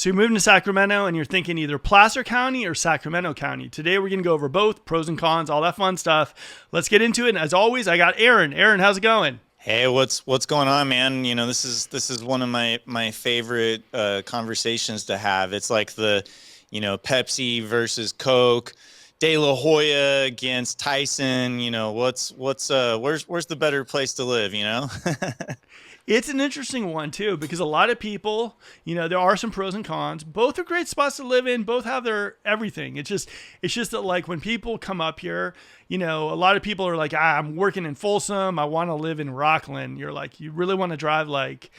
So you're moving to Sacramento and you're thinking either Placer County or Sacramento County. Today we're going to go over both, pros and cons, all that fun stuff. Let's get into it. And as always, I got Aaron. Aaron, how's it going? Hey, what's going on, man? This is one of my favorite conversations to have. It's like the, Pepsi versus Coke, De La Hoya against Tyson. Where's the better place to live? It's an interesting one too, because a lot of people, there are some pros and cons. Both are great spots to live in. Both have their everything. It's just that like when people come up here, a lot of people are like, I'm working in Folsom. I want to live in Rockland. You're like, you really want to drive like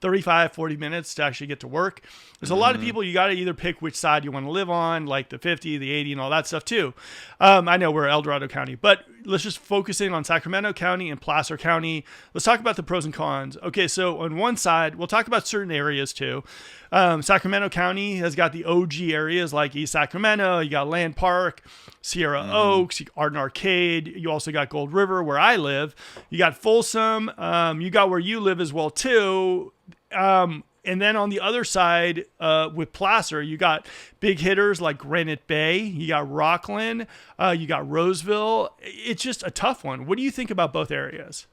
35, 40 minutes to actually get to work. There's a lot of people, you got to either pick which side you want to live on, like the 50, the 80, and all that stuff too. I know we're El Dorado County, but let's just focus in on Sacramento County and Placer County. Let's talk about the pros and cons. Okay, so on one side, we'll talk about certain areas too. Sacramento County has got the OG areas like East Sacramento. You got Land Park, Sierra Oaks, Arden Arcade. You also got Gold River where I live. You got Folsom. You got where you live as well too. And then on the other side, with Placer, you got big hitters like Granite Bay, you got Rockland, you got Roseville. It's just a tough one. What do you think about both areas?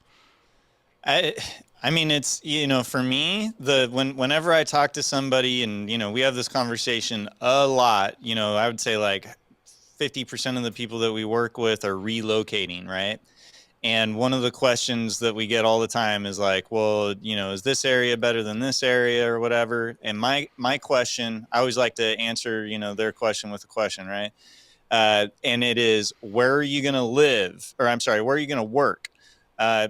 I mean, it's, for me, whenever I talk to somebody and, we have this conversation a lot, I would say like 50% of the people that we work with are relocating, right? And one of the questions that we get all the time is like, well, is this area better than this area or whatever? And my question, I always like to answer, their question with a question, right? And it is, where are you going to live? Or I'm sorry, where are you going to work?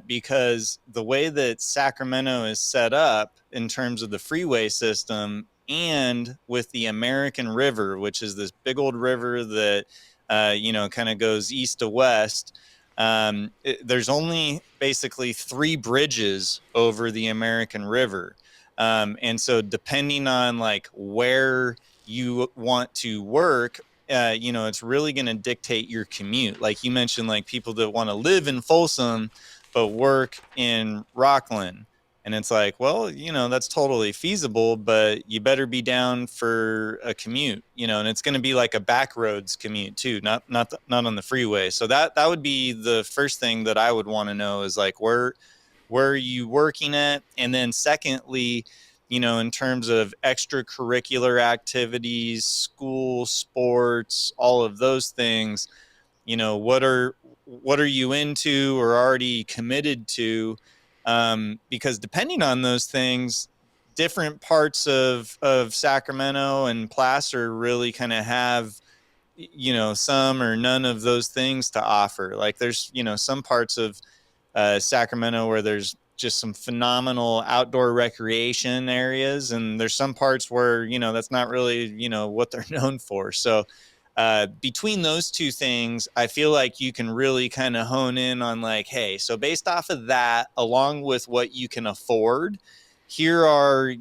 Because the way that Sacramento is set up in terms of the freeway system and with the American River, which is this big old river that, kind of goes east to west, there's only basically 3 bridges over the American River. And so depending on like where you want to work, it's really going to dictate your commute. Like you mentioned, like people that want to live in Folsom, but work in Rockland. And it's like, well, that's totally feasible, but you better be down for a commute, and it's going to be like a back roads commute too, not on the freeway. So that would be the first thing that I would want to know is like, where are you working at? And then secondly, in terms of extracurricular activities, school, sports, all of those things, what are you into or already committed to? Because depending on those things, different parts of Sacramento and Placer really kind of have, some or none of those things to offer. Like there's, some parts of Sacramento where there's just some phenomenal outdoor recreation areas. And there's some parts where, that's not really, what they're known for. So between those two things, I feel like you can really kind of hone in on like, hey, so based off of that, along with what you can afford, here are,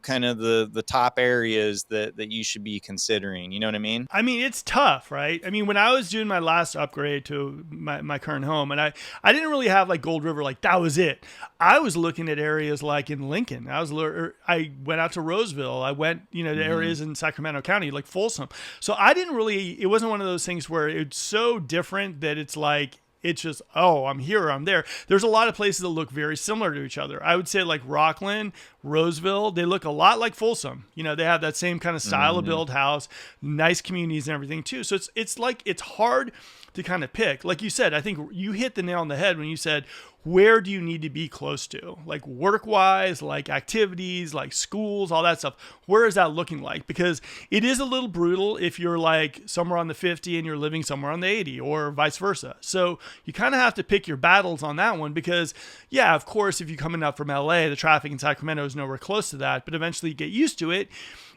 kind of the top areas that you should be considering. You know what I mean? I mean, it's tough, right? I mean, when I was doing my last upgrade to my current home, and I didn't really have like Gold River, like that was it. I was looking at areas like in Lincoln. I went out to Roseville. I went, to areas in Sacramento County, like Folsom. So it wasn't one of those things where it's so different that it's like, it's just, oh, I'm here, I'm there. There's a lot of places that look very similar to each other. I would say like Rockland, Roseville, they look a lot like Folsom. They have that same kind of style of build house, nice communities and everything too. So it's like, it's hard to kind of pick. Like you said, I think you hit the nail on the head when you said, where do you need to be close to? Like work-wise, like activities, like schools, all that stuff. Where is that looking like? Because it is a little brutal if you're like somewhere on the 50 and you're living somewhere on the 80 or vice versa. So you kind of have to pick your battles on that one because, yeah, of course, if you're coming up from LA, the traffic in Sacramento is nowhere close to that, but eventually you get used to it.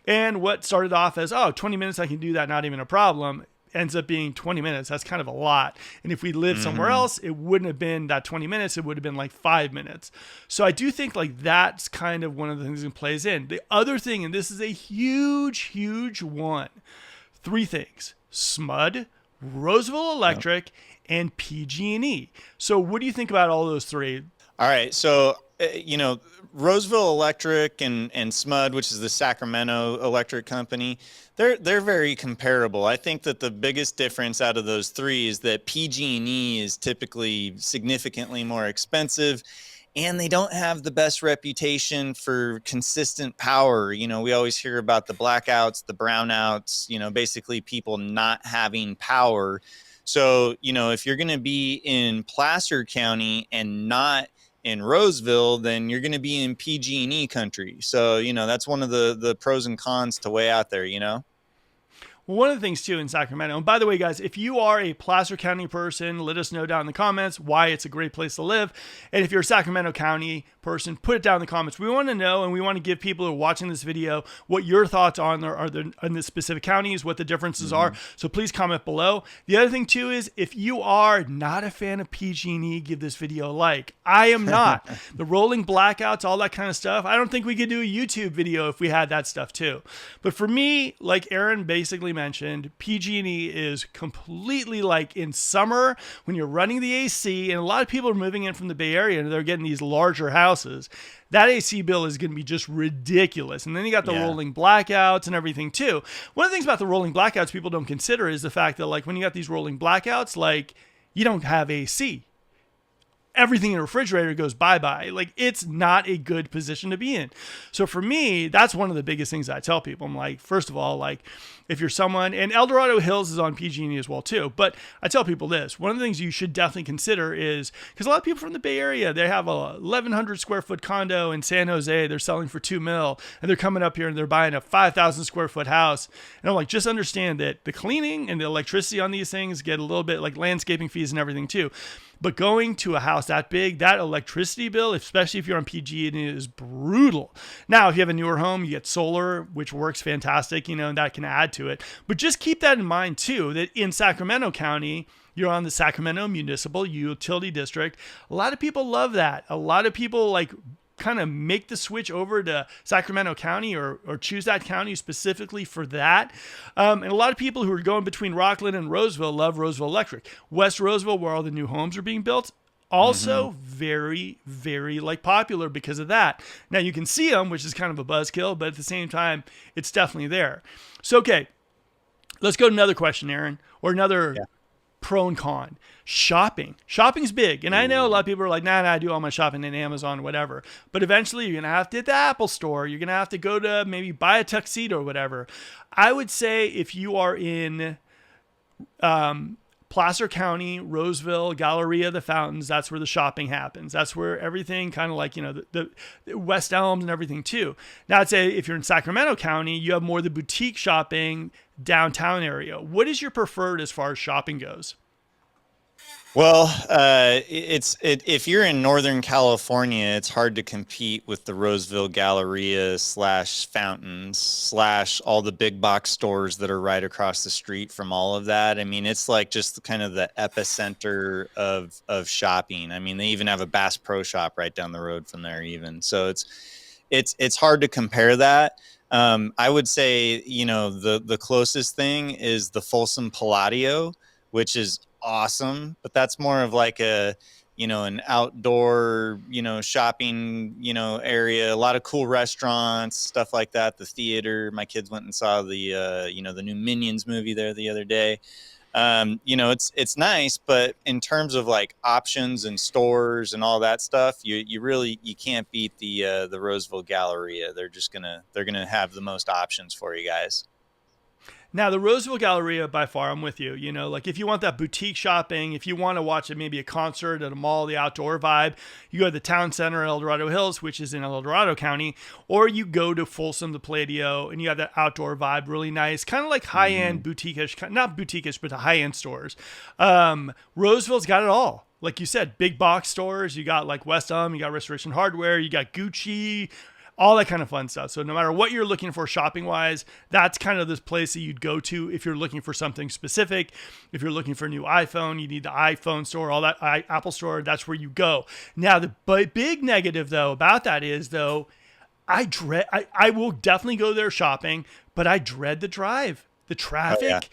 And what started off as, 20 minutes, I can do that, not even a problem, ends up being 20 minutes. That's kind of a lot. And if we lived somewhere else, it wouldn't have been that 20 minutes. It would have been like 5 minutes. So I do think like that's kind of one of the things that plays in. The other thing, and this is a huge, huge one, 3 things: SMUD, Roseville Electric, and PG&E. So what do you think about all those 3? All right. So you know, Roseville Electric and SMUD, which is the Sacramento electric company, they're very comparable. I think that the biggest difference out of those three is that PG&E is typically significantly more expensive, and they don't have the best reputation for consistent power. You know, we always hear about the blackouts, the brownouts, you know, basically people not having power. So, you know, if you're going to be in Placer County and not in Roseville, then you're going to be in PG&E country. So, you know, that's one of the pros and cons to weigh out there, you know? Well, one of the things too in Sacramento, and by the way, guys, if you are a Placer County person, let us know down in the comments why it's a great place to live. And if you're a Sacramento County person, put it down in the comments. We want to know, and we want to give people who are watching this video what your thoughts are on the specific counties, what the differences are. So please comment below. The other thing too is if you are not a fan of PG&E, give this video a like. I am not. The rolling blackouts, all that kind of stuff. I don't think we could do a YouTube video if we had that stuff too. But for me, like Aaron basically mentioned, PG&E is completely like in summer when you're running the AC, and a lot of people are moving in from the Bay Area and they're getting these larger houses. That AC bill is going to be just ridiculous. And then you got the rolling blackouts and everything too. One of the things about the rolling blackouts people don't consider is the fact that like when you got these rolling blackouts, like you don't have AC. Everything in the refrigerator goes bye-bye. Like, it's not a good position to be in. So for me, that's one of the biggest things I tell people. I'm like, first of all, like, if you're someone, and El Dorado Hills is on PG&E as well too, but I tell people this, one of the things you should definitely consider is, because a lot of people from the Bay Area, they have a 1,100 square foot condo in San Jose, they're selling for $2 million, and they're coming up here and they're buying a 5,000 square foot house. And I'm like, just understand that the cleaning and the electricity on these things get a little bit like landscaping fees and everything too. But going to a house that big, that electricity bill, especially if you're on PG, it is brutal. Now, if you have a newer home, you get solar, which works fantastic, you know, and that can add to it. But just keep that in mind too, that in Sacramento County, you're on the Sacramento Municipal Utility District. A lot of people love that. A lot of people like kind of make the switch over to Sacramento County or choose that county specifically for that. And a lot of people who are going between Rockland and Roseville love Roseville Electric. West Roseville, where all the new homes are being built, also very, very like popular because of that. Now you can see them, which is kind of a buzzkill, but at the same time, it's definitely there. So, okay, let's go to another question, Aaron, or another pro and con. Shopping's big, and I know a lot of people are like, nah, I do all my shopping in Amazon, whatever, but eventually you're gonna have to hit the Apple store, you're gonna have to go to maybe buy a tuxedo or whatever. I would say if you are in Placer County, Roseville, Galleria, the Fountains, that's where the shopping happens. That's where everything kind of like, you know, the West Elms and everything too. Now I'd say if you're in Sacramento County, you have more of the boutique shopping downtown area. What is your preferred as far as shopping goes? Well, if you're in Northern California, it's hard to compete with the Roseville Galleria / Fountains / all the big box stores that are right across the street from all of that. I mean, it's like just kind of the epicenter of shopping. I mean, they even have a Bass Pro Shop right down the road from there even. So it's hard to compare that. I would say, you know, the closest thing is the Folsom Palladio, which is awesome, but that's more of like a, you know, an outdoor, you know, shopping, you know, area, a lot of cool restaurants, stuff like that. The theater, my kids went and saw the, you know, the new Minions movie there the other day. You know, it's nice, but in terms of like options and stores and all that stuff, you really can't beat the Roseville Galleria. They're gonna have the most options for you guys. Now, the Roseville Galleria, by far, I'm with you. You know, like if you want that boutique shopping, if you want to watch maybe a concert at a mall, the outdoor vibe, you go to the town center, El Dorado Hills, which is in El Dorado County, or you go to Folsom, the Palladio, and you have that outdoor vibe, really nice, kind of like high-end boutique-ish, not boutique-ish, but the high-end stores. Roseville's got it all. Like you said, big box stores. You got like West Elm, you got Restoration Hardware, you got Gucci, all that kind of fun stuff. So no matter what you're looking for shopping wise, that's kind of this place that you'd go to if you're looking for something specific. If you're looking for a new iPhone, you need the iPhone store, all that Apple store, that's where you go. Now, the big negative though about that is though, I will definitely go there shopping, but I dread the drive, the traffic.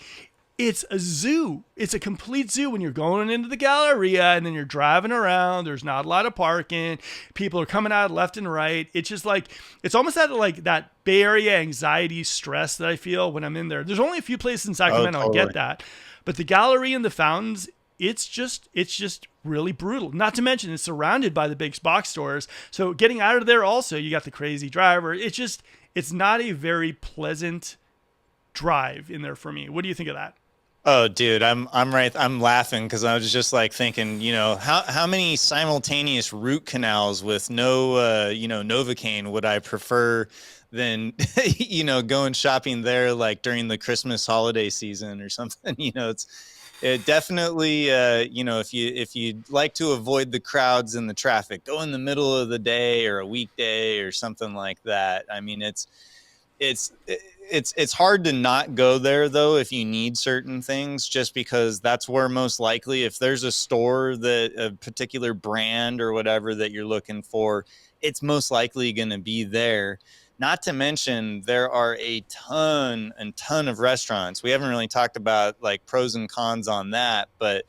It's a zoo. It's a complete zoo when you're going into the Galleria and then you're driving around. There's not a lot of parking. People are coming out left and right. It's just like, it's almost like that Bay Area anxiety stress that I feel when I'm in there. There's only a few places in Oh, Sacramento I totally. get that. But the Galleria and the fountains, it's just really brutal. Not to mention it's surrounded by the big box stores. So getting out of there also, you got the crazy driver. It's not a very pleasant drive in there for me. What do you think of that? Oh, dude, I'm right. I'm laughing because I was just like thinking, how many simultaneous root canals with no, Novocaine would I prefer than, going shopping there like during the Christmas holiday season or something? It definitely, if you like to avoid the crowds and the traffic, go in the middle of the day or a weekday or something like that. I mean, it's it's hard to not go there though if you need certain things, just because that's where most likely, if there's a store that a particular brand or whatever that you're looking for, it's most likely going to be there. Not to mention there are a ton of restaurants. We haven't really talked about like pros and cons on that, but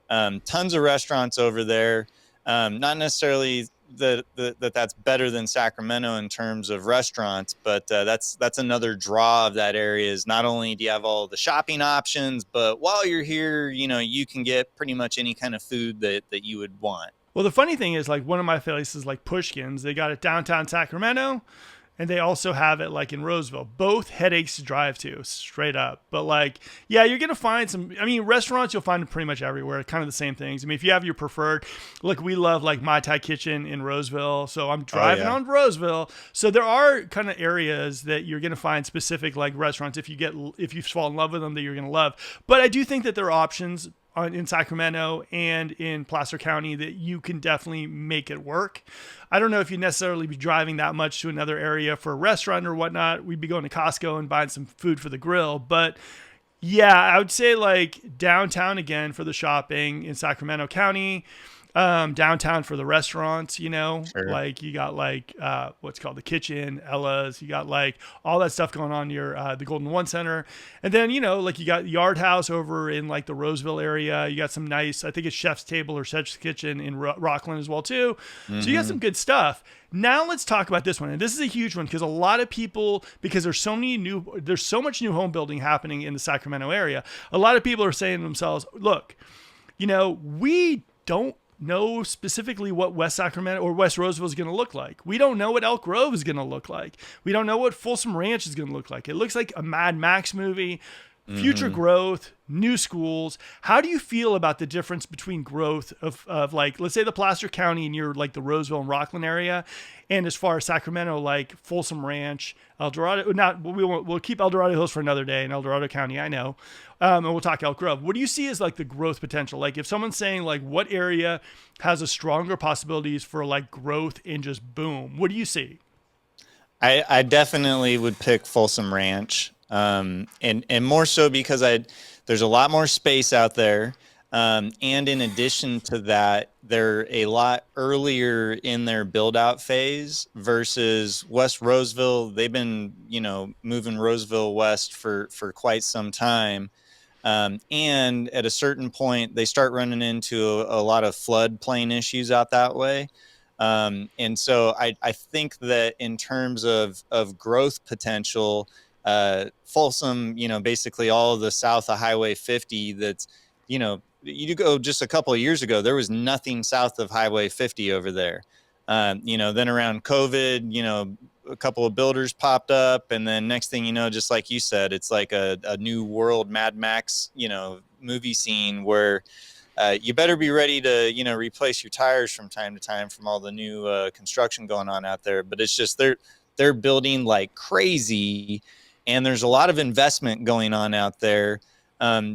tons of restaurants over there. Not necessarily that's better than Sacramento in terms of restaurants, but that's another draw of that area. Is not only do you have all the shopping options, but while you're here, you can get pretty much any kind of food that you would want. Well, the funny thing is, like, one of my places, like Pushkin's, they got it downtown Sacramento, and they also have it like in Roseville. Both headaches to drive to, straight up. But like, yeah, you're gonna find some. I mean, restaurants you'll find them pretty much everywhere. Kind of the same things. I mean, if you have your preferred, look, we love like Mai Tai Kitchen in Roseville, so I'm Oh driving yeah. on Roseville. So there are kind of areas that you're gonna find specific like restaurants if you fall in love with them that you're gonna love. But I do think that there are options in Sacramento and in Placer County that you can definitely make it work. I don't know if you'd necessarily be driving that much to another area for a restaurant or whatnot. We'd be going to Costco and buying some food for the grill. But yeah, I would say like downtown again for the shopping in Sacramento County, downtown for the restaurants, Sure. like you got like what's called the kitchen, Ella's, you got like all that stuff going on near the Golden One Center. And then, like you got Yard House over in like the Roseville area. You got some nice, I think it's Chef's Table or Chef's Kitchen in Rockland as well too. So you got Mm-hmm. some good stuff. Now let's talk about this one. And this is a huge one because a lot of people, because there's so much new home building happening in the Sacramento area. A lot of people are saying to themselves, look, we don't know specifically what West Sacramento or West Roseville is going to look like. We don't know what Elk Grove is going to look like. We don't know what Folsom Ranch is going to look like. It looks like a Mad Max movie. Future Mm-hmm. growth, new schools. How do you feel about the difference between growth of like, let's say the Placer County and you're like the Roseville and Rockland area, and as far as Sacramento, like Folsom Ranch, El Dorado? Not we'll keep El Dorado Hills for another day in El Dorado County. I know, and we'll talk Elk Grove. What do you see as like the growth potential? Like if someone's saying like what area has a stronger possibilities for like growth and just boom, what do you see? I definitely would pick Folsom Ranch, and more so because there's a lot more space out there, and in addition to that, they're a lot earlier in their build out phase versus West Roseville. They've been moving Roseville west for quite some time, and at a certain point, they start running into a lot of floodplain issues out that way. And so I think that in terms of growth potential, Folsom, basically all of the south of Highway 50, you go just a couple of years ago, there was nothing south of Highway 50 over there. Then around COVID, a couple of builders popped up, and then next thing you know, just like you said, it's like a new world Mad Max, movie scene where you better be ready to, replace your tires from time to time from all the new construction going on out there. But it's just they're building like crazy, and there's a lot of investment going on out there.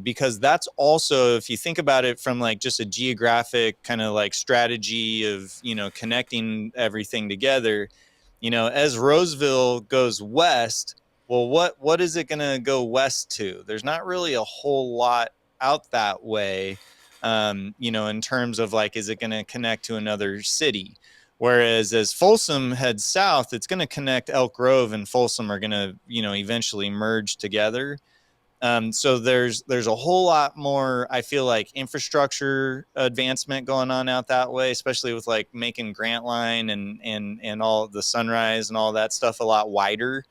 Because that's also, if you think about it from like just a geographic kind of like strategy of, connecting everything together, as Roseville goes west, well, what is it going to go west to? There's not really a whole lot out that way, in terms of like, is it going to connect to another city? Whereas as Folsom heads south, it's going to connect Elk Grove and Folsom are going to, eventually merge together. So there's a whole lot more, I feel like, infrastructure advancement going on out that way, especially with like making Grant Line and all the Sunrise and all that stuff a lot wider.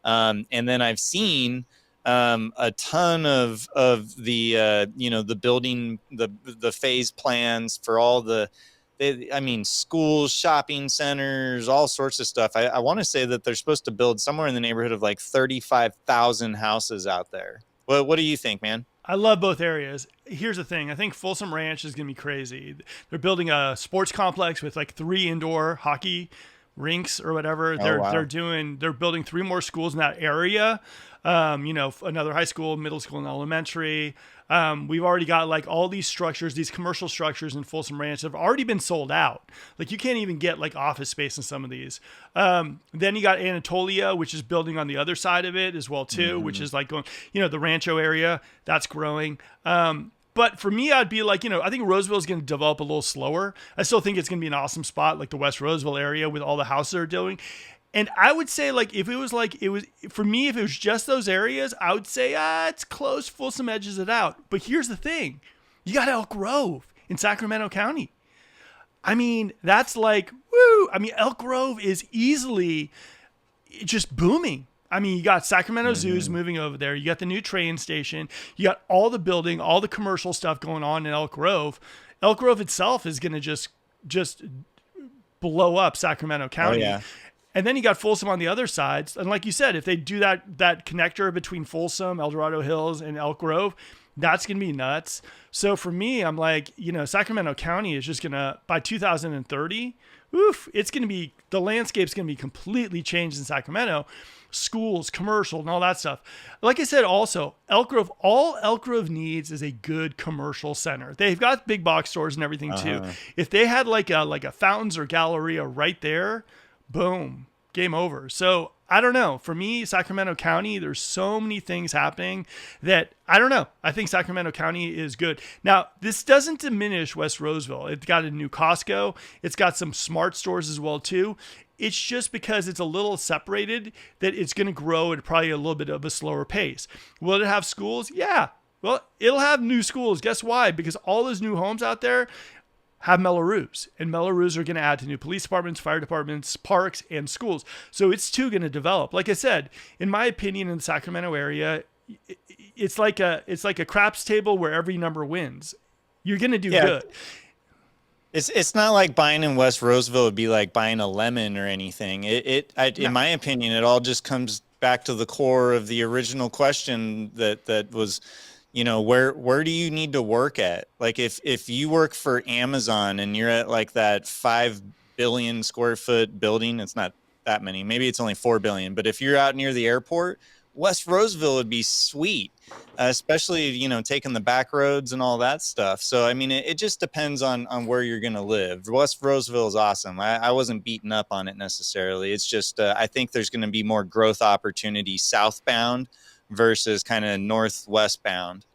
And then I've seen a ton of the the building, the phase plans for all I mean, schools, shopping centers, all sorts of stuff. I want to say that they're supposed to build somewhere in the neighborhood of like 35,000 houses out there. What do you think, man? I love both areas. Here's the thing. I think Folsom Ranch is going to be crazy. They're building a sports complex with like 3 indoor hockey rinks or whatever. Oh, wow. They're building 3 more schools in that area. Another high school, middle school, and elementary. We've already got like all these structures, these commercial structures in Folsom Ranch have already been sold out. Like you can't even get like office space in some of these. Then you got Anatolia, which is building on the other side of it as well too, which is like going, the Rancho area that's growing. But for me, I'd be like, I think Roseville is going to develop a little slower. I still think it's going to be an awesome spot, like the West Roseville area with all the houses they're doing. And I would say, like, if it was for me, if it was just those areas, I would say, it's close. Folsom edges it out. But here's the thing. You got Elk Grove in Sacramento County. I mean, that's like, woo. I mean, Elk Grove is easily just booming. I mean, you got Sacramento Zoo's moving over there. You got the new train station. You got all the building, all the commercial stuff going on in Elk Grove. Elk Grove itself is going to just blow up Sacramento County. Oh, yeah. And then you got Folsom on the other side. And like you said, if they do that connector between Folsom, El Dorado Hills, and Elk Grove, that's going to be nuts. So for me, I'm like, Sacramento County is just going to, by 2030, it's going to be, the landscape's going to be completely changed in Sacramento. Schools, commercial, and all that stuff. Like I said, also, Elk Grove, all Elk Grove needs is a good commercial center. They've got big box stores and everything too. If they had like a Fountains or Galleria right there, boom, game over. So I don't know. For me, Sacramento County, there's so many things happening that I don't know. I think Sacramento County is good. Now, this doesn't diminish West Roseville. It's got a new Costco. It's got some smart stores as well too. It's just because it's a little separated that it's going to grow at probably a little bit of a slower pace. Will it have schools? Yeah. Well, it'll have new schools. Guess why? Because all those new homes out there have Mellorews, and Mellorews are going to add to new police departments, fire departments, parks, and schools. So it's too going to develop. Like I said, in my opinion, in the Sacramento area, it's like a craps table where every number wins. You're going to do good. It's not like buying in West Roseville would be like buying a lemon or anything. In my opinion, it all just comes back to the core of the original question that was, where do you need to work at? Like if you work for Amazon and you're at like that 5 billion square foot building, it's not that many, maybe it's only 4 billion, but if you're out near the airport, West Roseville would be sweet, especially, taking the back roads and all that stuff. So, I mean, it just depends on where you're going to live. West Roseville is awesome. I wasn't beaten up on it necessarily. It's just, I think there's going to be more growth opportunity southbound versus kind of northwest bound.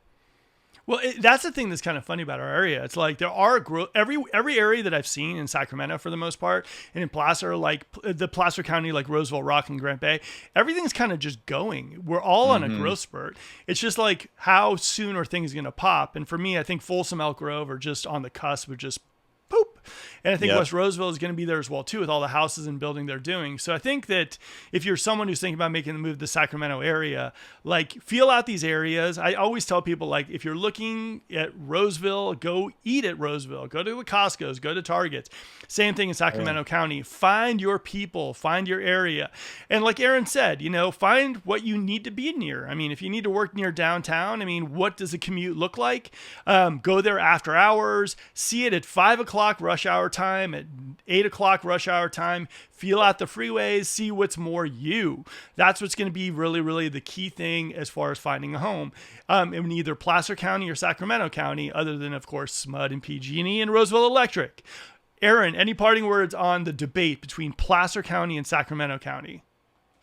Well, that's the thing that's kind of funny about our area. It's like there are every area that I've seen in Sacramento for the most part, and in Placer, like the Placer County, like Roseville, Rockland, Grant Bay, everything's kind of just going. We're all on a growth spurt. It's just like how soon are things going to pop? And for me, I think Folsom, Elk Grove are just on the cusp of just poop. And I think West Roseville is going to be there as well too, with all the houses and building they're doing. So I think that if you're someone who's thinking about making the move to the Sacramento area, like feel out these areas. I always tell people, like, if you're looking at Roseville, go eat at Roseville, go to the Costco's, go to Targets. Same thing in Sacramento County. Find your people, find your area. And like Aaron said, find what you need to be near. I mean, if you need to work near downtown, I mean, what does a commute look like? Go there after hours, see it at 5:00 rush hour time, at 8:00 rush hour time, feel out the freeways, see what's more you. That's what's going to be really, really the key thing as far as finding a home in either Placer County or Sacramento County, other than, of course, SMUD and PG&E and Roseville Electric. Aaron, any parting words on the debate between Placer County and Sacramento County?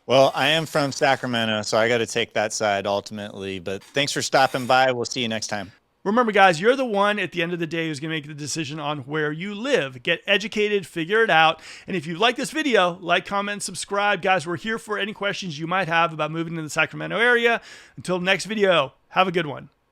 Well, I am from Sacramento, so I got to take that side ultimately. But thanks for stopping by. We'll see you next time. Remember, guys, you're the one at the end of the day who's going to make the decision on where you live. Get educated, figure it out. And if you like this video, like, comment, subscribe. Guys, we're here for any questions you might have about moving to the Sacramento area. Until next video, have a good one.